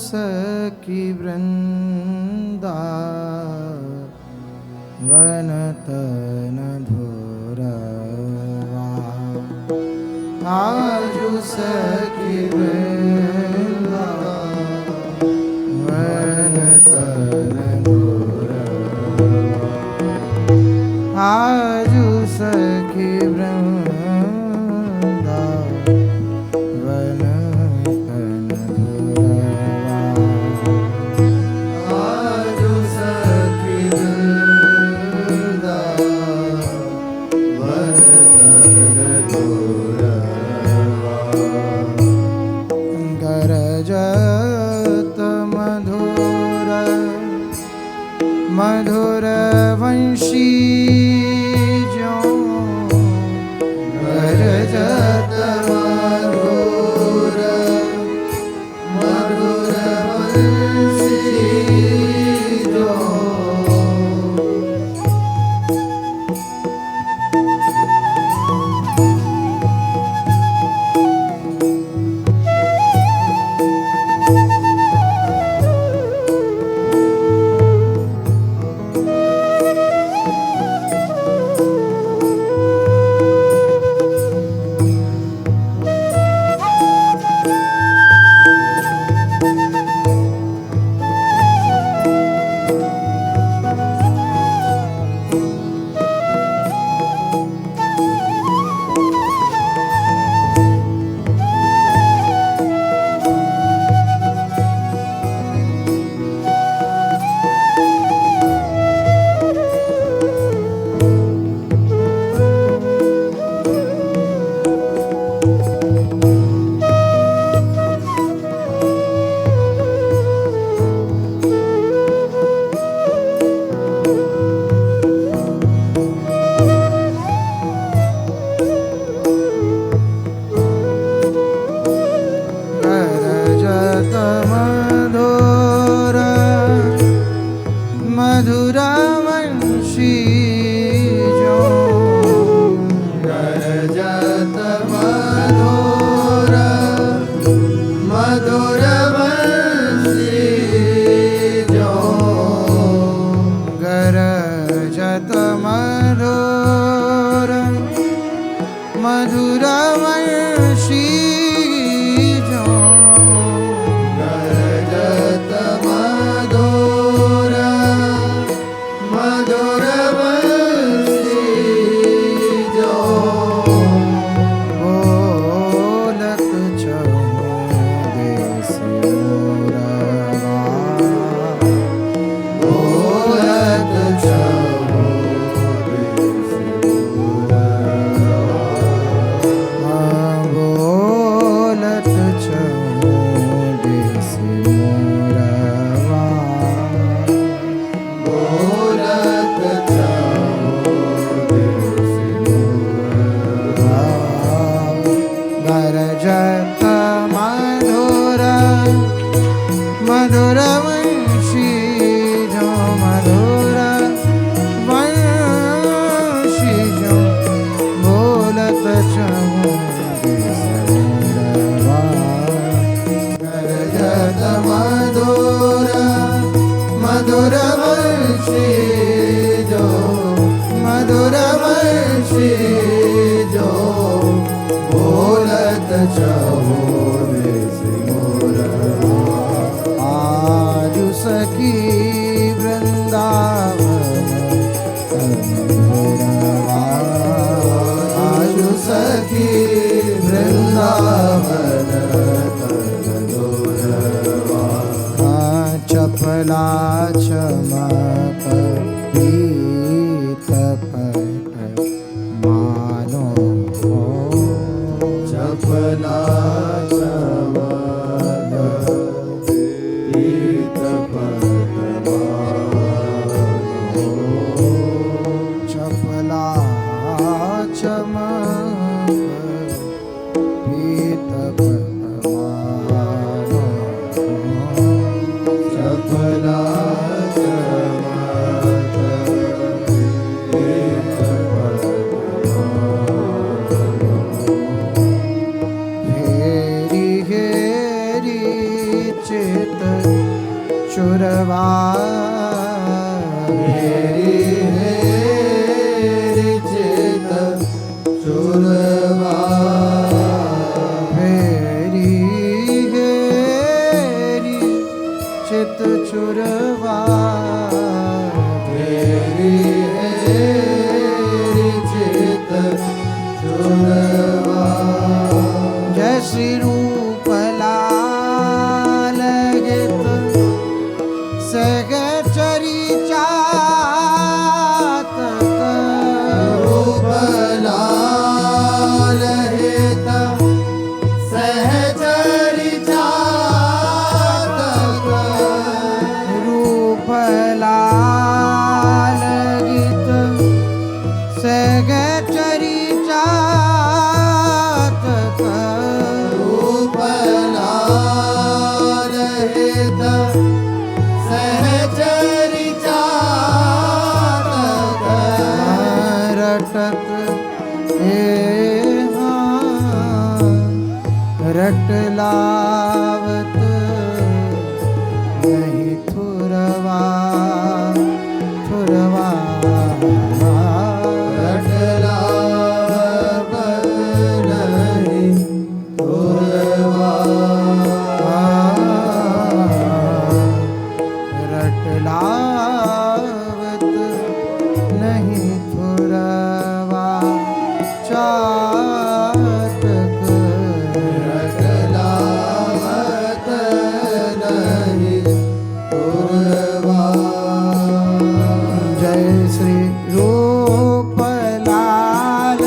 सखी वृंदा वनतन धुरवा आजु सखी वृंदा वनतन धुरवा आजु सखी वृंदा वनतन धुरवा आजु सखी वृंदा वनतन धुरवा गरजत मधुर मधुर वंशी जो गरजत मधुर मधुर वंशी जो मधुर वंशी जो गरजत मधुर मधुर वंशी जो गरजत मधुर मधुर वंशी जो गरजत मधुर मधुर वंशी जो बोलत छहु देश मोरवा बोलत छहु देश मोरवा बोलत छहु देश मोरवा बोलत छहु देश मोरवा गरजत मधुर मधुर वंशी जो मधुर वंशी जो बोलत छहु देश मोरवा गरजत मधुर मधुर वंशी जो मधुर वंशी जो बोलत छहु देश मोरवा आजु सखी वृंदावन धुरवा आजु सखी वृंदावन धुरवा चपला चमक पीत पट मानो चपला चमक पीत पट मानो चपला चमक पीत पट मानो चपला चमक चित चुरवा हेरी हेरी चित चुरवा हेरी हेरी चित चुरवा हेरी हेरी चित चुरवा जय श्री रूप लाल गित सहचरी चातक रूप लाल हित सहचरि चातक रूप लाल गित सहचरी चातक रूप लाल हित सहचरि चातक रटत रट लावत नहीं थुरवा थुरवा रट लावत नहीं थुरवा रट लावत नहीं थुरवा चातक रट लावत नहीं थुरवा जय श्री रूप लाल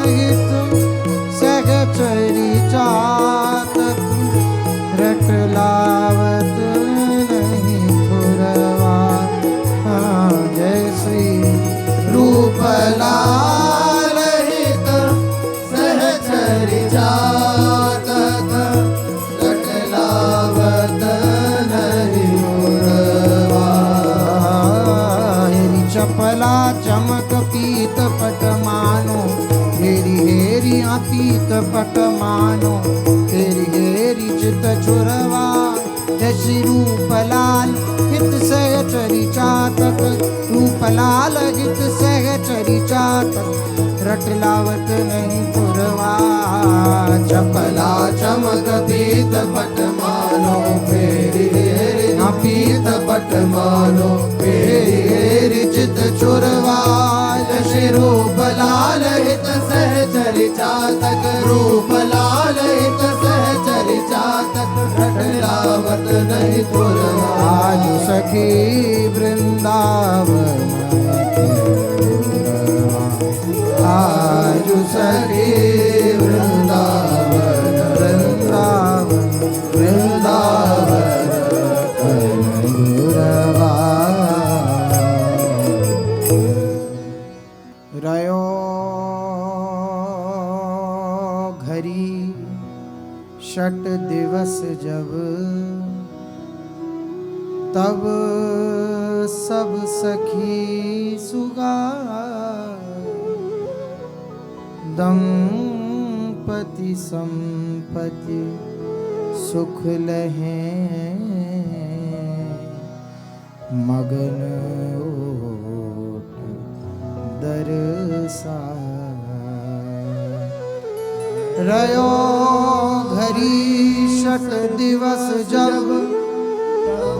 हित सहचरी चातक रट लावत नहीं थुरवा जय श्री रूप लाल हित सहचरि चातक रट लावत नहीं थुरवा हेरी चपला चमक पीत पट मानो हेरी हेरी पीत पट मानो हेरी हेरी चित चुरवा जय श्री रूप लाल हित सहचरी चातक रूप लाल हित सहचरी चातक रट लावत नहीं पुरवा चपला चमक पीत पट मानो फेरी हेरी पीत पट मानो फेरी हेरी चित चुरवा श्री रूप लाल हित सहचरि चातक रूप लाल हित सहचरि चातक रट लावत नहीं थुरवा आज सखी वृंदावन आज सखी वृंदावन वृंदावन वृंदावन गुरवा रयो घरी षट दिवस जब तब सब सखी सुगा दंपति संपत्ति सुख लहे मगन ओट दरसा रयो घरी षट दिवस जब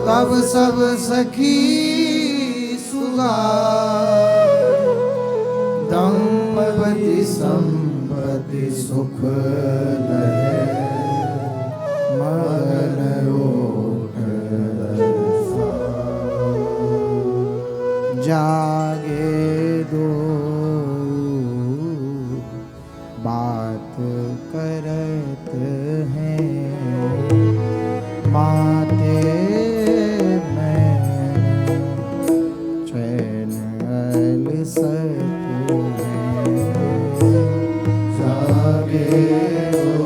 तब सब सखी सुगा दंपति संपत्ति सुख लहे मगन ओट दरसा जागे दो बात करत हैं माते में चैन अलसत हैं जागे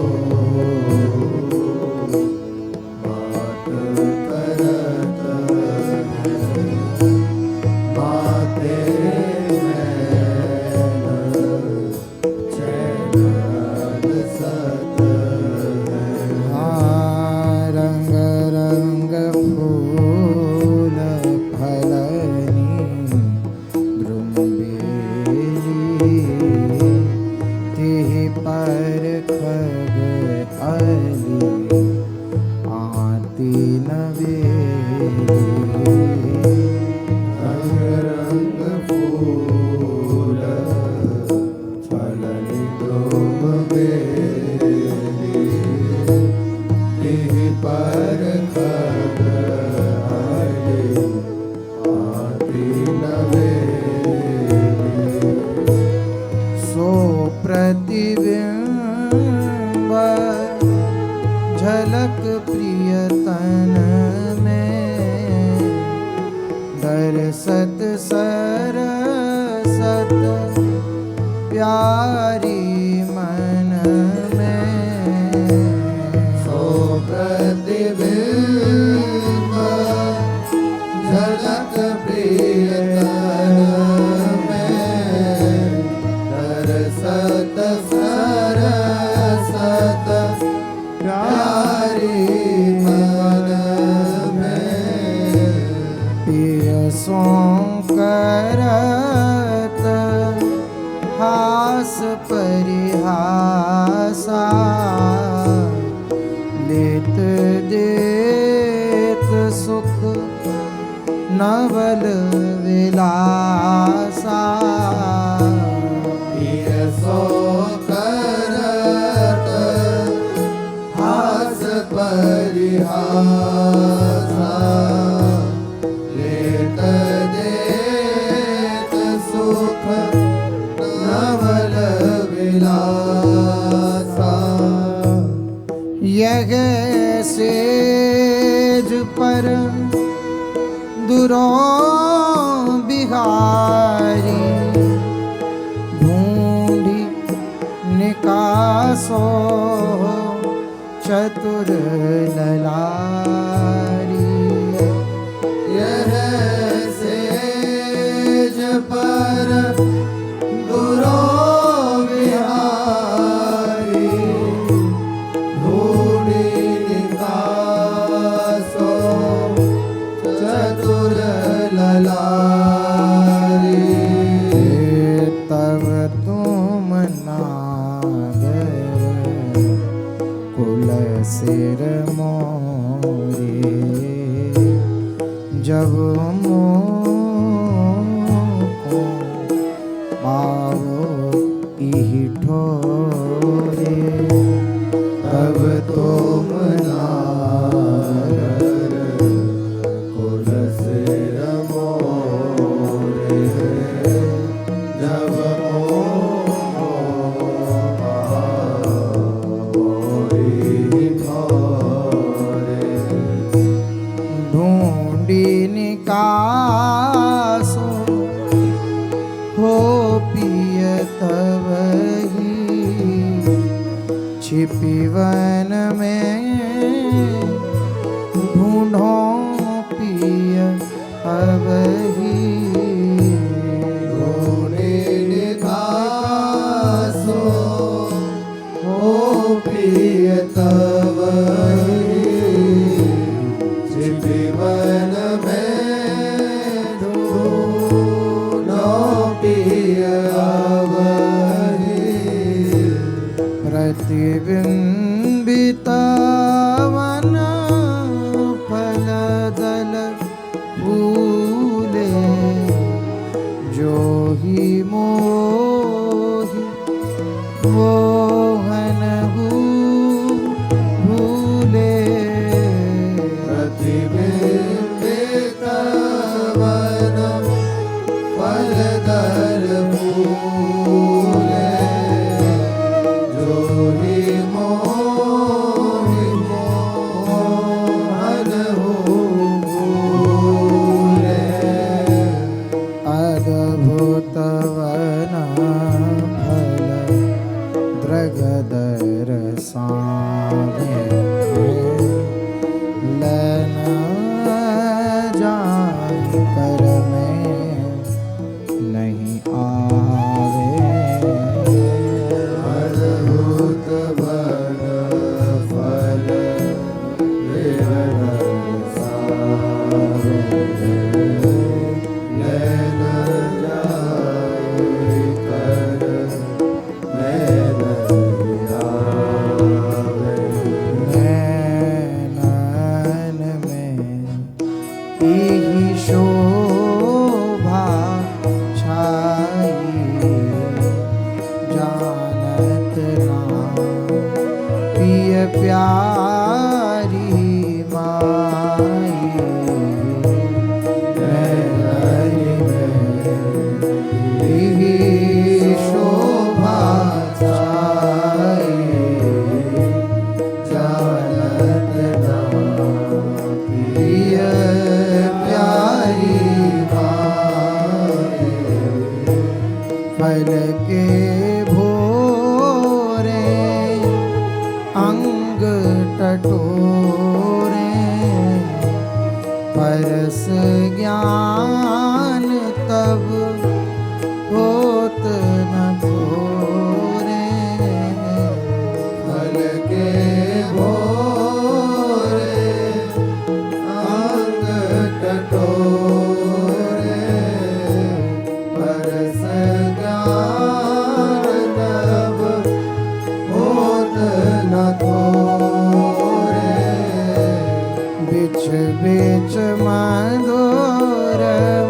भांति नवेली रंग रंग फूल फलन द्रोम बेली तिहि पर खग हरि भांति नवेली सो प्रतिबिंब झलक प्रियतन में दरसत सरसत प्यारी मन में सो प्रतिबिंब झलक प्रियतन में दरसत सरसत प्यारी मन में पियसों करत हास परिहासा लेत देत सुख नवल विलासा पियसो करत हास परिहासा लेत देत सुख नवल विलासा यह सेज पर दुरों बिहारी ढूंढी निकासो चतुर ललारी यह सेज पर दुरों बिहारी ढूंढी निकासो चतुर ललारी तब तुम नागर कुल सिर मोरे जब मोको पाओ इहि ठोरे तब तुम नागर कुल सिर मोरे जब मोरी ठोरे ढूंढी निकासो हो पिय तब ही छिपी वन में ढूंढो पिय अब ही ढूंढी निकासो हो पिय तब छिपी वन में ढूंढो पिय अब प्रतिबिंबित माई मैरी मेरी शोभा छाई जानत ना प्रिय प्यारी माई फल के भोरे अंग टटोरे परस ज्ञान तब होत न थोरे फल के भोरे अंग टटोरे परस ज्ञान तब होत न थोरे बिच बिच मधुर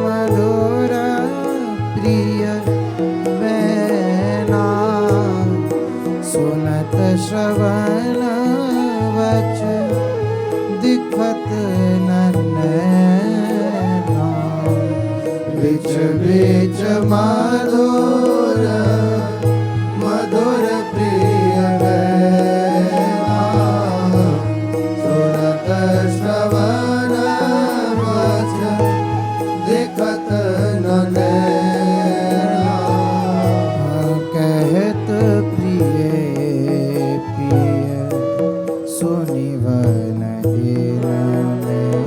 मधुर प्रिय बैना सुनत श्रवण वच दिखत नैना बिच बिच मधुर मधुर प्रिय बैना सुनत श्रवण वच दिखत नैना कहत प्रिय प्रिय सुनिवन इन में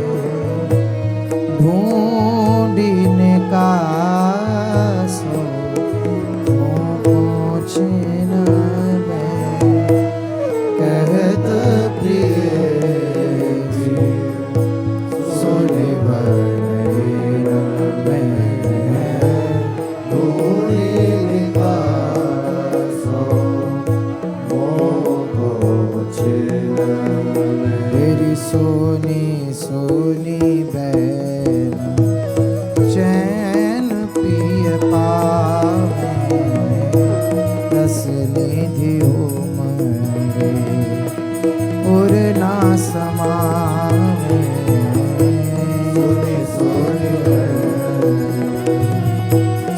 ढूंढिन का सो पहुँचन में कहत प्रिय सुनिवन इन में ढूंढिन का सो मोह छिन में तेरी सोनी सोनी बैन चैन पिय पावे रस निधियो मरे उर ना समावे सुनि सुनि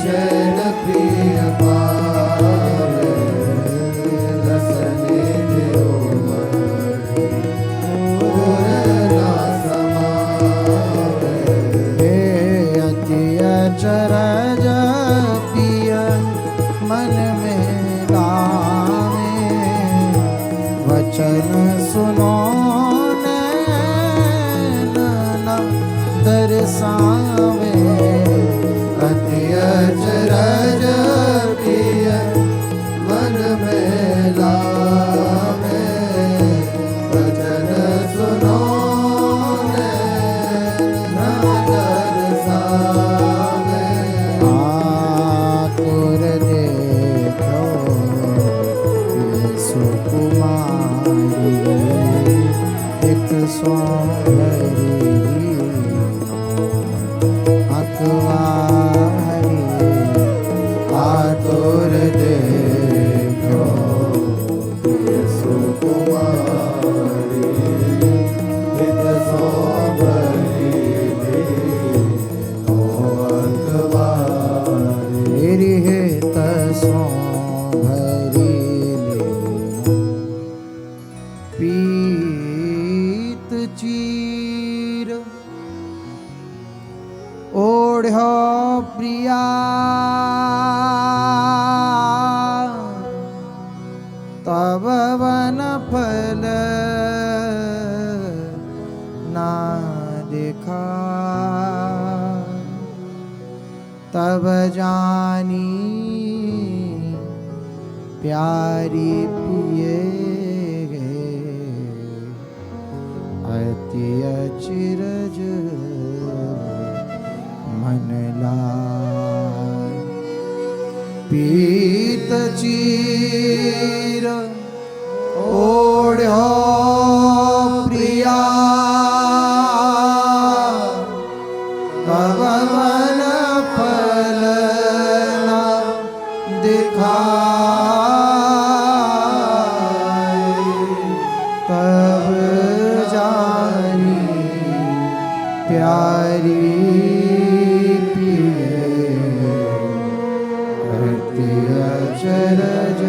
चैन प्रिय पावे रस निधियो मरे ना समावे हे अति अचरज पिय मन में लावे वचन सुनो नैन न दर्शावे अति अचरज प्रिय मन में लावे वचन सुनो न दर्शावे आतुर देखो सुकुमारी एक सौंदरी अखबारी आतुर देखो सुकुमारी हित सोबरी अखबारी तेरी हित सो भरी पीत चीर ओढ़ो प्रिया तब वन फल ना देखा तब जानी प्यारी पिए अति अचिरज मन लाय पीत चीर ओढ़ो प्रिया तब वन फल ना दिखाए तब जानी प्यारी पिए अति अचरज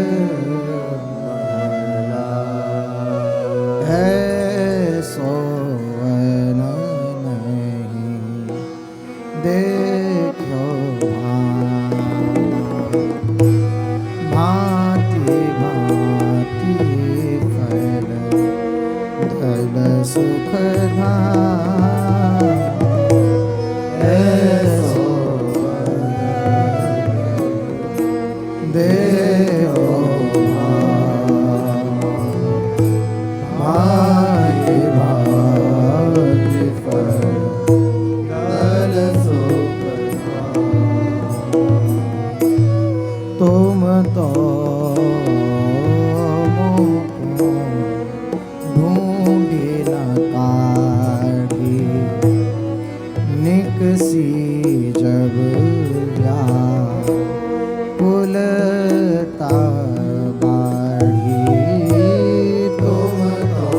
है सोवन नहीं देखो भांति भांति फल धल सुख देहो भांति भांति फल धल सुख तुम तो मुझको ढूंढी न काढ़ी निकसी जब कुलता बाढ़ी तुम तो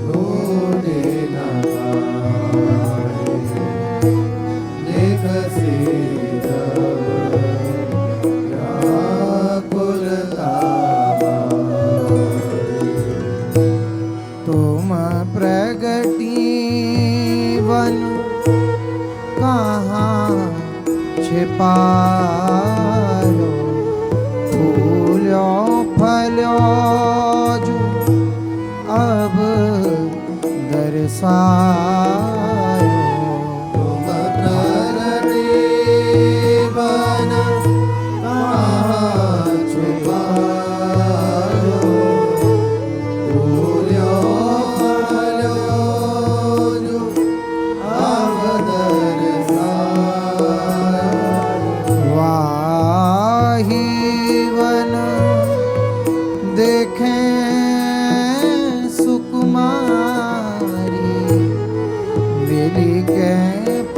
ढूंढी न निकसी तुम प्रगति वन कहाँ छिपायो फूलो फलो जो अब दर्शायो तुम प्रगति वन कहाँ छिपायो फूलो फलो जो अब वाही वन देखें सुकुमारी मिली के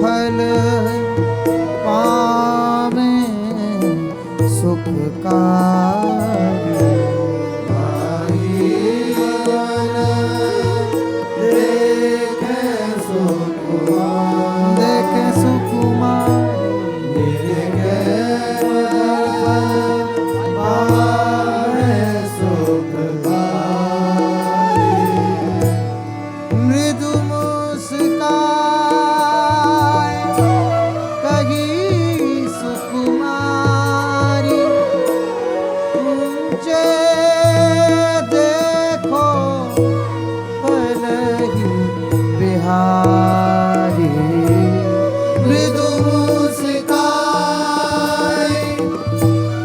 फल पावें सुखकारी वाही वन देखें सुकुमारी मृदु मुस्काए कही सुकुमारी ऊंचे देखो भलही बिहारी मृदु मुस्काए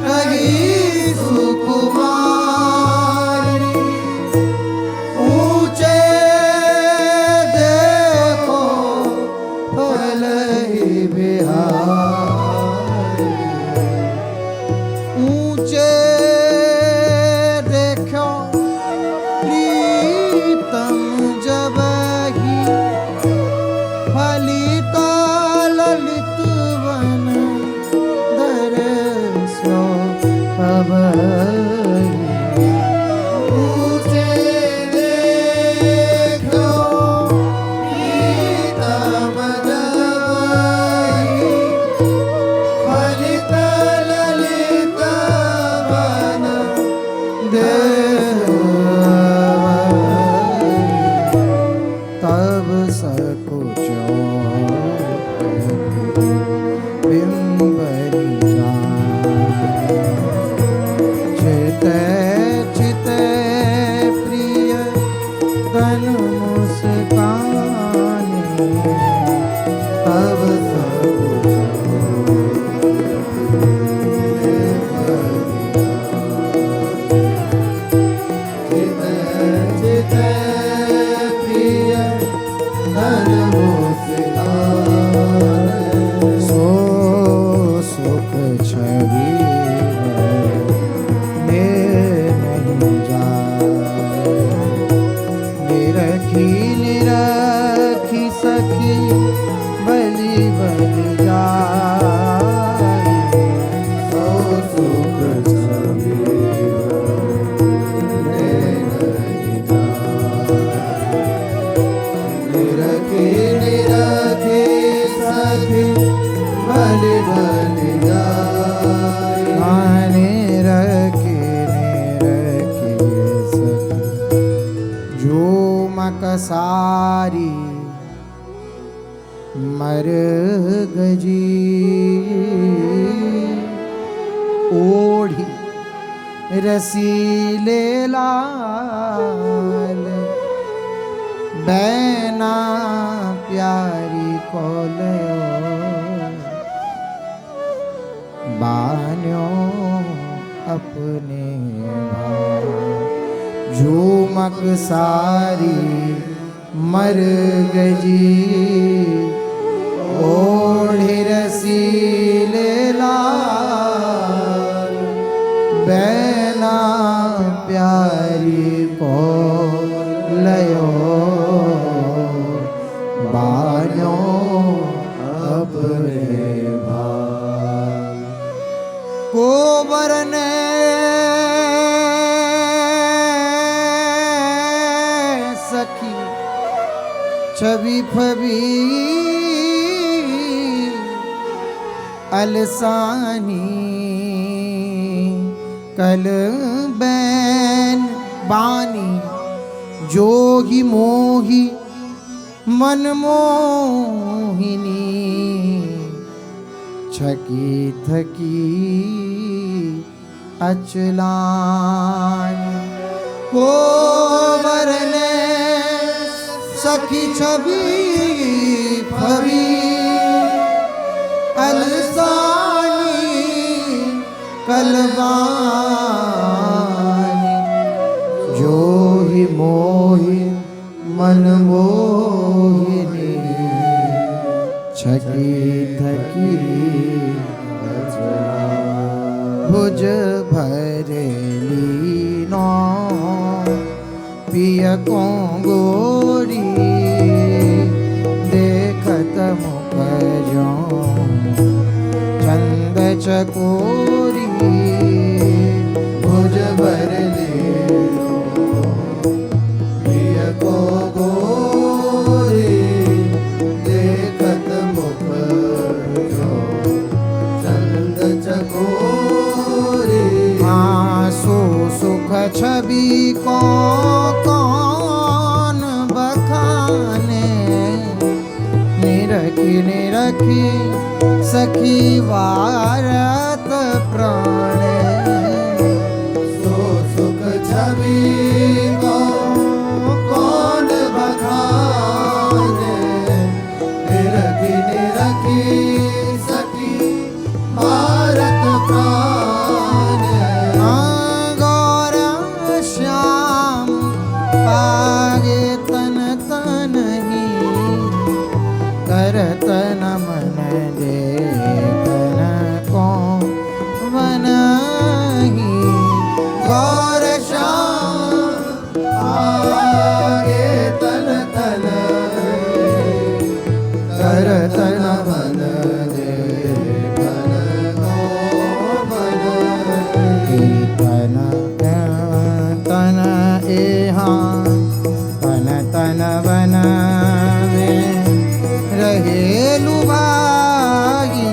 कही सुकुमारी ऊंचे देखो भलही बिहारी ऊंचे देखो प्रीतम जबहि फलिता ललित वन दरस्यो अबहि ऊंचे देखो प्रीतम जबहि फलित ललित वन दरस्यो तब सकुचो बिंबरी चिते चिते प्रिय तन मुस्कानी तब चिते चिते प्रिय तन मुस्कानी सो सुख छवि नहीं जाए निरखी निरखी झूमक सारी मर गजी ओढ़ी रसीले लाल बैना प्यारी कोलयो बान्यो अपने भाव झूमक सारी मर गजी ओढ़ी रसीले लाल बैना प्यारी को लयो बान्यो अपने भाव गोबर ने सखी छवि फबी अलसानी कल बैन बानी जोगी मोही मनमोहिनी छकी थकी अचलान कोवर ने सखी छवि फबी अलसानी कलबानी जो ही मोही मनमोहिनी छकी थकी भुज भरेली नो पिय को गोरी देखत मुख जो चंद चकोरी भुज भरले प्रिय को गोरी देखत मुख जो चंद चकोरी आंसू सुख छवि को कौन बखाने निरखी निरखी सखी वारत प्राण सो सुख छवि को कौन बखाने निरखी निरखी सखी भारत प्राण गौर श्याम पागे तन तन ही करत नमन देखन को वन ही गौर श्याम आगे तन तन करत मन देखन को मन तन तन एहाँ तन तन वन में रहेलु भाई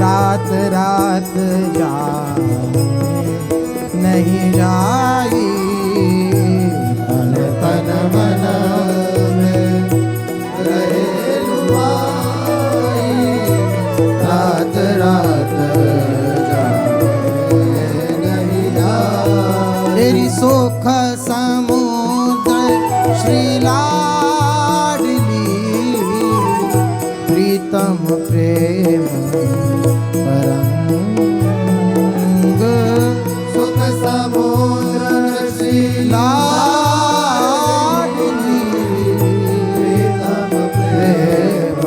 रात रात जाए नहीं जाई तन तन मन में रहे लुभाई रात रात जाए नहीं जाए तेरी सोख समुद्र श्री लाडली प्रीतम प्रेम परंग सुख समुद्र श्री लाडली प्रीतम प्रेम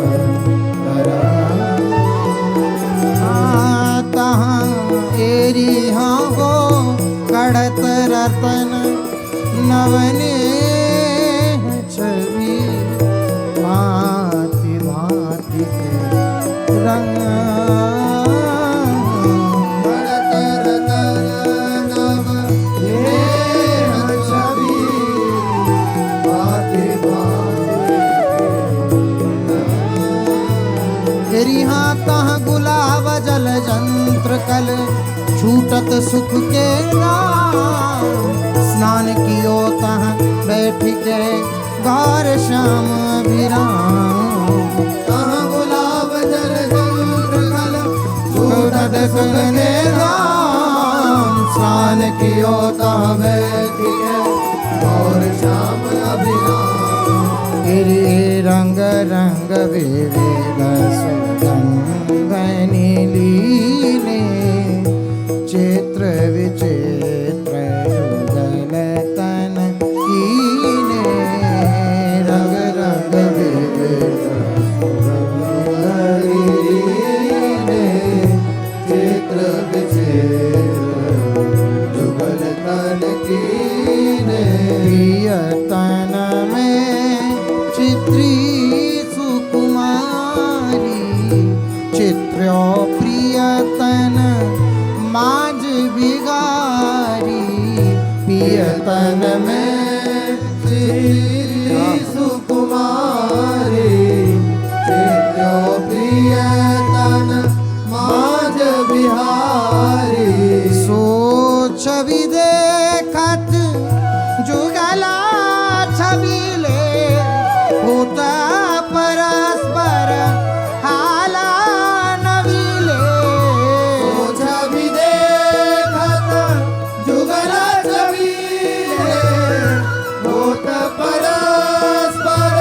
तहाँ एरी हाँ गो कड़त रतन नवने छवि भांति भांति के रंग बढ़त रतन नव नेह छवि भांति भांति एरी हाँ तहाँ गुलाब जल जंत्र कल छूटत सुख के नाम स्नान कियो तहाँ गौर श्याम अभिराम कहाँ गुलाब जल चंद्रकल सुदद सुगने राम स्नान कियो तहाँ बैठी है और श्याम अभिराम गिरि रंग रंग विविध सुगंधनि लीने चित्र विचित्र युगल तन कीने रंग रंग विविध सुगंधनि चित्र विचित्र जुगल तन कीने प्रिय तन में चित्री सुकुमारी चित्रो प्रिय तन माज बिगारी प्रिय तन में श्री सुकुमारी चित्रो प्रिय तन माज बिहारी सो छवि देखत जुगला छबिले भूत परस्पर हाला नविले छवि देखत जुगला छबिले भूत परस्पर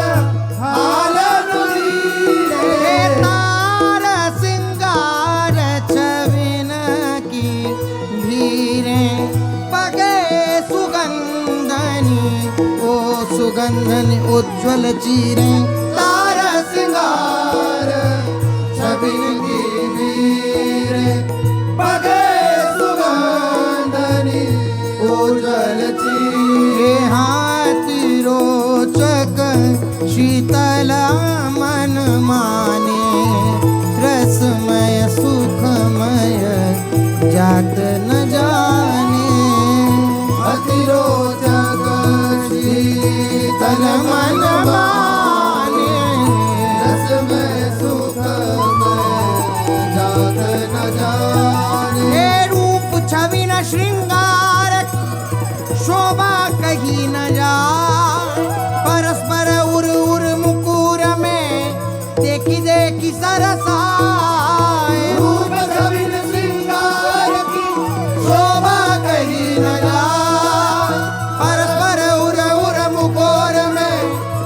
हाल नुलीले तार सिंगार छविन की धीरे पगे सुगंधनी ओ सुगंधनि उज्ज्वल चीरे तार सिंगार छबिन की वीरे पगे सुगंधनि उज्ज्वल ये हाथी रोचक शीतल मन माने रसमय सुखमय जात न जाने अतिरोचक शीतल मन माने रसमय सुखमय जात न जाने हे रूप छवि न श्रृंगार शोभा कहीं न जाए परस्पर उर उर मुकुर में देखी देखी सरसाए रूप छबिन श्रृंगार की शोभा कहीं न जाए परस्पर उर उर मुकुर में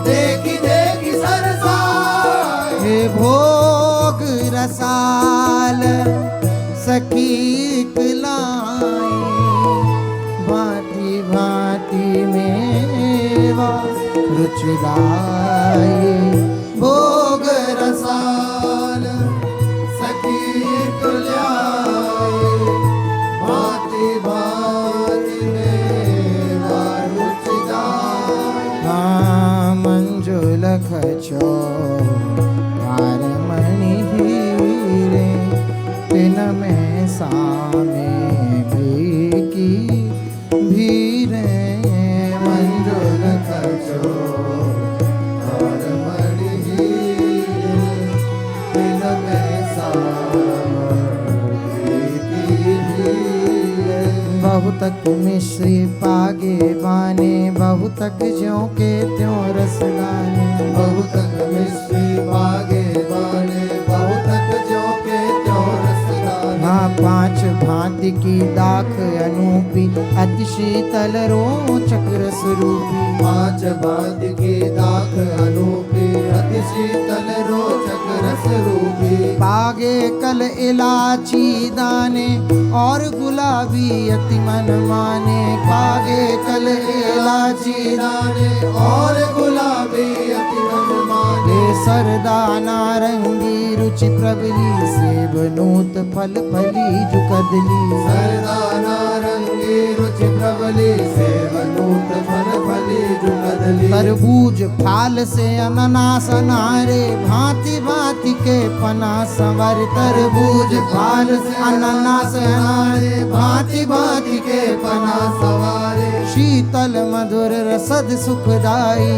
देखी देखी सरसाए हे भोग रसाल सखी लाई भांति भांति मेवा रुचिदाई भोग रसाल सखी तुल्याए भांति भांति में वारुचिदाय हाँ मंजुल खचो हारमणि हीरे तिन में सामे की भीरे मंजुल खचो और मणि दिन में सामरी की भीड़ बहुतक मिश्री पागे बाने बहुतक ज्यों के त्यों रस गाने बहुतक मिश्री बागे बाने बहुतक जो के त्यों रस गाने हाँ पांच भांति की दाख अनूपी अति शीतल रोचक रस रूपी पांच भांति की दाख अनूपी अति शीतल रोचक रस रूपी पागे कल इलाची दाने और गुलाबी अति मन माने पागे कल इलाची दाने और गुलाबी अति मन माने हे सरदा नारंगी रुचि प्रबली सेब नूत फल फली जुकदली सरदा नारंगी रुचि प्रबली सेवनूत फल फली जुगदली तरबूज फाल से अनानास अनारे भांति भांति के पना संवर तरबूज फाल से अनानास अनारे भांति भांति के पना सवारे शीतल मधुर रसद सुखदाई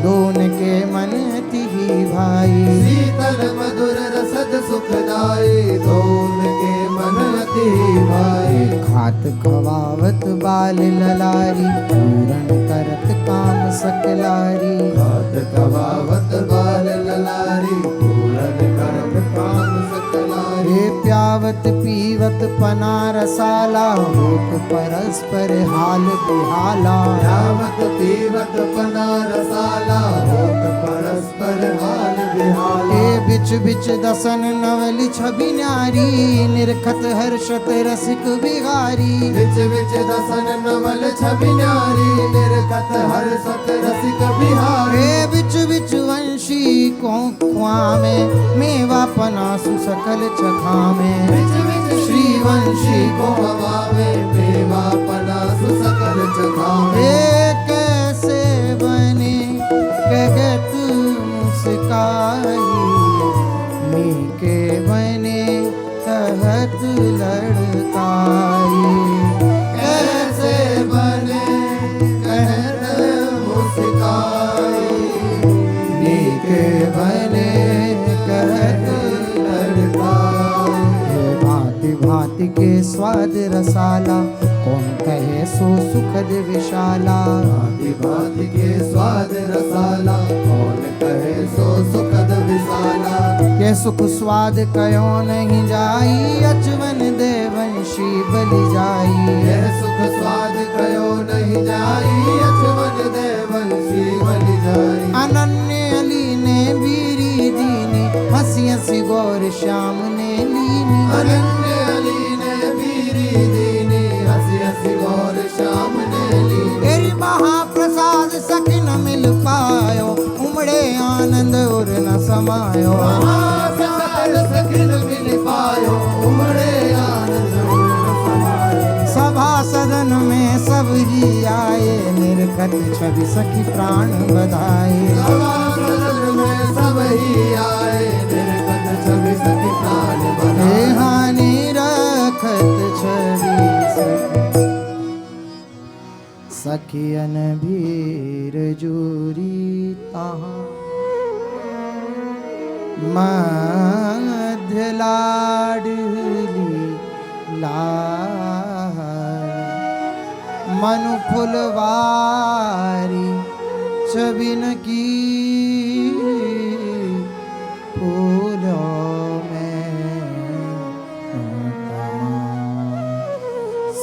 दोन के मन तिही भाई शीतल मधुर रसद सुखदाई दोन के मन मन अति भाई। खात खवावत बाल ललारी, पूरन करत काम सकलारी। खात खवावत बाल ललारी, पूरन करत काम सकलारी। हे प्यावत पीवत पना रसाला, होत परस्पर हाल बिहाला। प्यावत पीवत पना रसाला, होत परस्पर हाल बिहाला। हे बिच बिच दसन नवल छवि न्यारी, निरखत हर्षत रसिक बिहारी। बिच बिच दसन नवल छवि न्यारी, निरखत हर्षत रसिक बिहारी। हे बिच बिच वंशी कोंखुआ में, मेवा पनासु सकल चखा में। बिच बिच श्री वंशी को हवावे, मेवा पनासु सकल चखावे। हे कैसे बने कहत मुस्काई, मीके बने कहत लड़काई। कैसे बने कहत मुस्काई, मीके बने कहत लड़काई। भांति भांति के स्वाद रसाला, कौन कहे सो सुखद विशाला। भांति भांति के स्वाद रसाला, कौन कहे सो सुखद विशाला। ये सुख स्वाद कयो नहीं जाई, अचवन देवंशी बलि जाई। यह सुख स्वाद कयो नहीं जाई, अचवन देवंशी बलि जाई। अनन्य अली ने बीरी दीनी, हंसी हंसी गौर श्याम ने लीनी। अनन्य अली ने बीरी दीनी, हंसी हंसी गौर श्याम ने लीनी। तेरी महाप्रसाद सखी न मिल पायो, उमड़े आनंद और न समायो। महाप्रसाद सखी न मिल पायो, उमड़े आनंद और न समायो। सभा सदन में सब ही आए, निरखत छवि सखी प्राण बधाए। सभा सदन में सब ही आए, निरखत छवि सखी प्राण बधाए। हानि रखत छवि सखियन भीर जूरी तहाँ। मध्य लाडली लाल, मनु फुलवारी छबिन की। फूलों में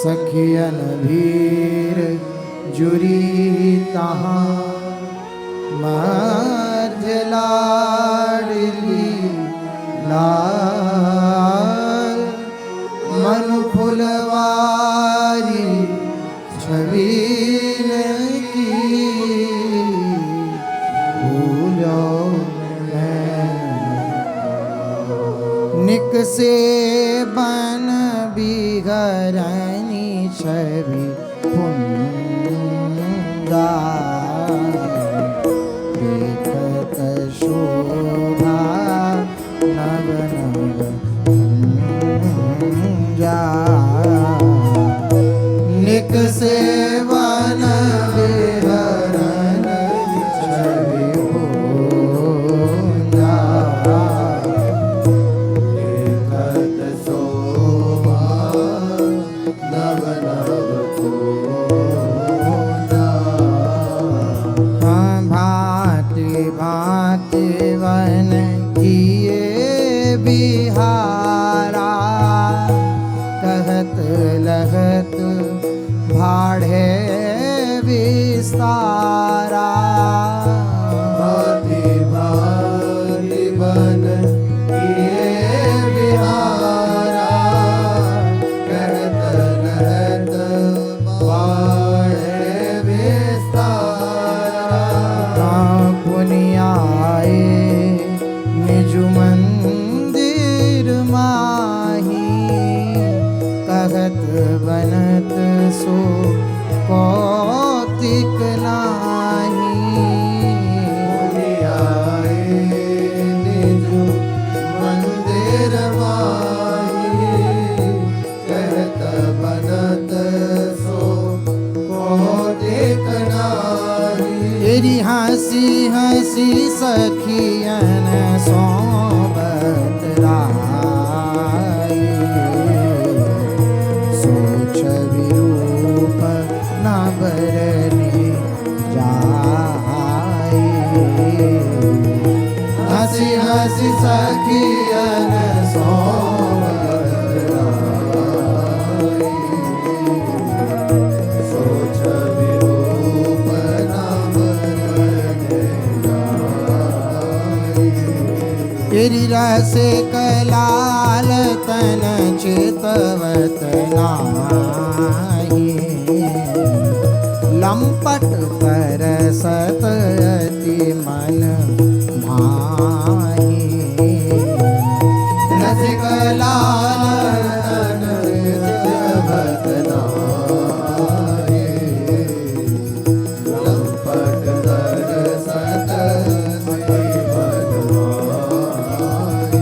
सखियन भीर जुरी तहाँ। मध्य लाडली लाल, मनु फुलवारी छबीन की। फूलों में निक से बन बिगरनी छवि पुंगा। देखत शोभा नव नव जा। निक से वन बिहरन छवि पुंगा। देखत शोभा नव नव कोना। भांति भांति वन किए बिहारा। कहत लहत भाड़े विस्तारा। भांति भांति वन किए बिहारा। कहत लहत बाढ़े विस्तारा। पुनियाए निज मंदिर माही। कहत बनत सो कौतिक नाही। आए निज मंदिर माही। कहत बनत सो कौतिक नाही। तेरी हंसी हंसी सखियन सोबत राई। हसी हसी सखियन सोच विरूप नाम तेरी रसे कलाल तन चितवत नाही, लंपट पर सत अति मन भाई। रसिक लाल तन चितवत नाही, लंपट पर सत अति मन भाई।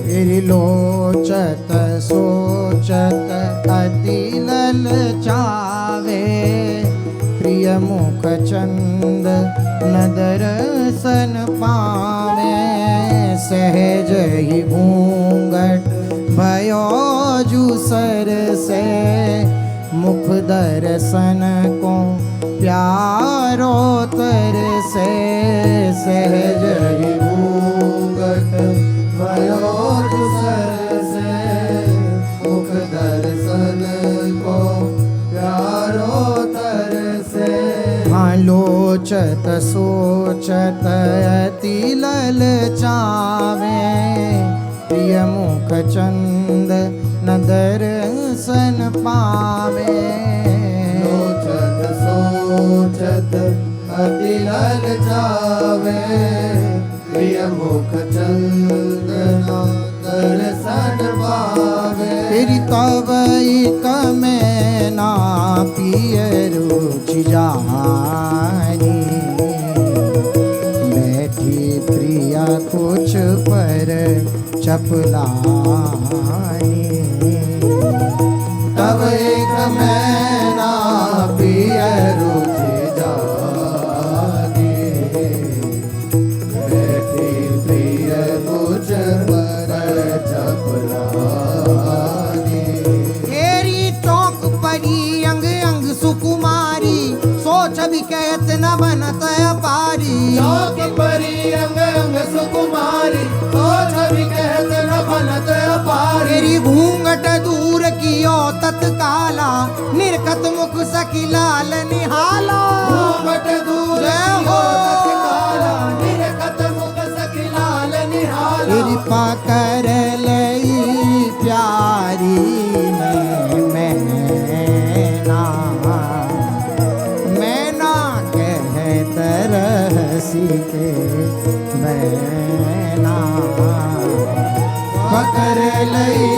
तेरी लोचत सोचत अति ललचावे, प्रिय मुख चंद न दर्शन पावे। सहज ही घूंघट भयो जुसर से, मुख दर्शन को प्यारो तर से। सहज ही घूंघट भयो जुसर से, मुख दर्शन को प्यारो तर से। लोचत सोचत अति ललचावे, प्रिय मुख चंद न दर्शन पावे। लोचत सोचत अति ललचावे, प्रिय मुख चंद न दर्शन पावे। तेरी तब एक में ना पिय रुचि जानी, बैठी प्रिया कुछ पर चपलानी। तब एक मैं ना पिय रुचि जानी, बैठी प्रिय कुछ पर चपलानी। तेरी चौक पड़ी अंग अंग सुकुमारी, सोच भी कहत न बनत अपारी। चौक परी अंग अंग सुकुमारी, सोच भी कहत न बनत अपारी। तेरी घूंघट दूर कियो तत्काला, निरखत मुख सखी लाल निहाला। घूंघट दूर कियो तत्काला, निरखत मुख सखी लाल निहाला। तेरी पकड़ लई प्यारी मैना कहत रहसी के मैना। पकड़ लई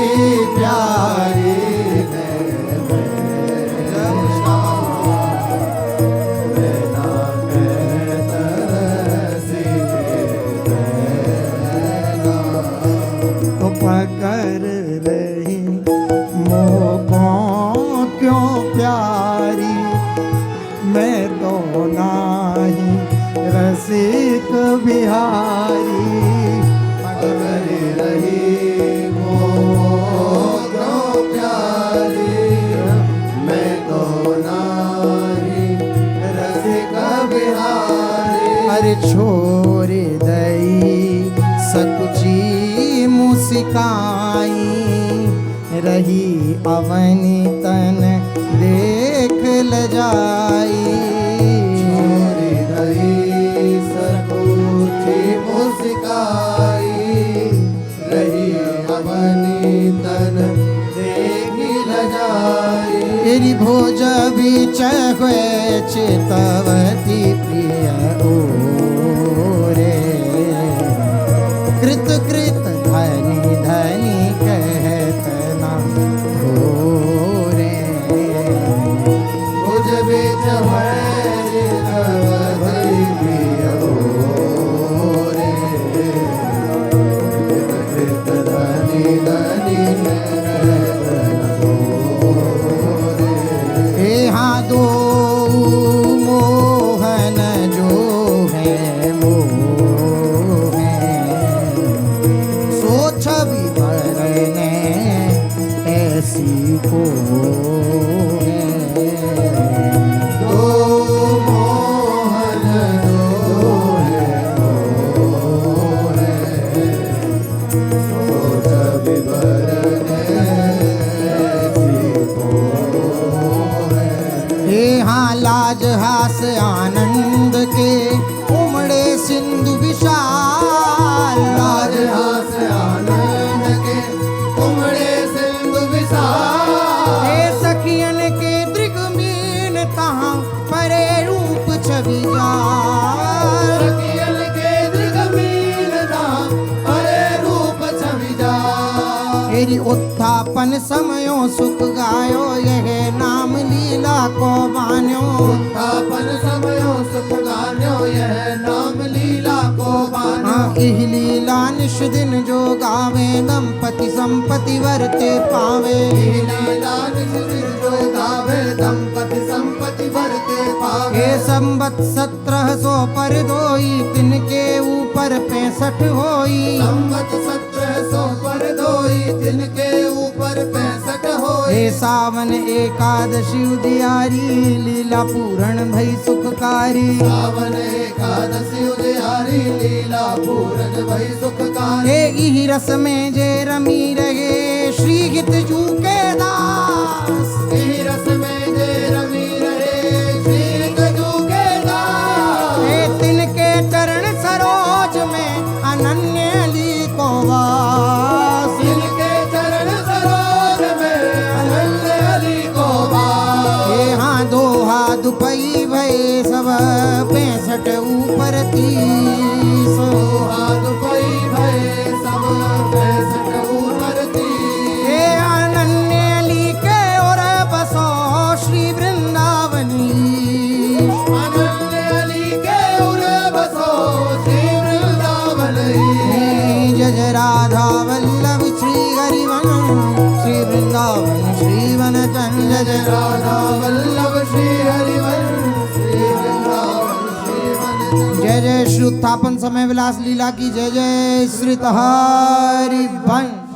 प्यारी तो पकड़ रही मोकों क्यों प्यारी, मैं तो नाही रसिक बिहारी। पकड़ रही मोह प्यारी, मैं तो नाही रसिक बिहारी। अरे छोड़ दई सकुची मुस्काई, रही अवनी तन देख ल जाई। छोरी रही सकुची मुस्काई, रही अवनी तन देखी ल जाई। तेरी भोज बीच हुए चितवती प्रिय ओरे, कृत कृत धनी धनी कहत ना घोरे। भुज बीच है चितवती प्रिय ओरे, कृत धनी धनी कहत न घोरे। यहाँ दो उत्थापन समयो सुख गायो यह नाम लीला को मान्यो उत्थापन समयो सुख गान्यो यह नाम लीला को मान्यो इह लीला निश दिन जो गावे दंपति संपत्ति वरते पावे लीला निज दिन जो गावे दंपति संपत्ति भरते पावे हे संबत 1700 पर दोई तिनके ऊपर 65 होई संवत 1700 पर दोई तिनके ऊपर 65 होई हे सावन एकादशी उदियारी लीला पूरण भई सुखकारी सावन एकादशी उदियारी लीला पूरन भई सुखकारी हे इहि रस में जे रमी रहे श्री हित जू के दास इहि रस में जे रवि रहे श्री गजू के दास हे तिनके चरण सरोज में अनन्य ली को वास जिनके चरण सरोज में अनन्य अली को वास हे हाँ दोहा दुपई भय सब 65 ऊपर 30 हाथ पई भय सब 65 ऊपर थी हे अनन्य ली के और बसो श्री वृंदावनी अनन्य अली के उर बसो श्री वृंदावन जय जय राधा वल्लभ श्री हरिवन श्री वृंदावन श्री वन जय जय राधा वल्लभ श्री हरिवन श्री वृंदावन श्री वन जय जय श्री उत्थापन समय विलास लीला की जय जय श्री हरि वंश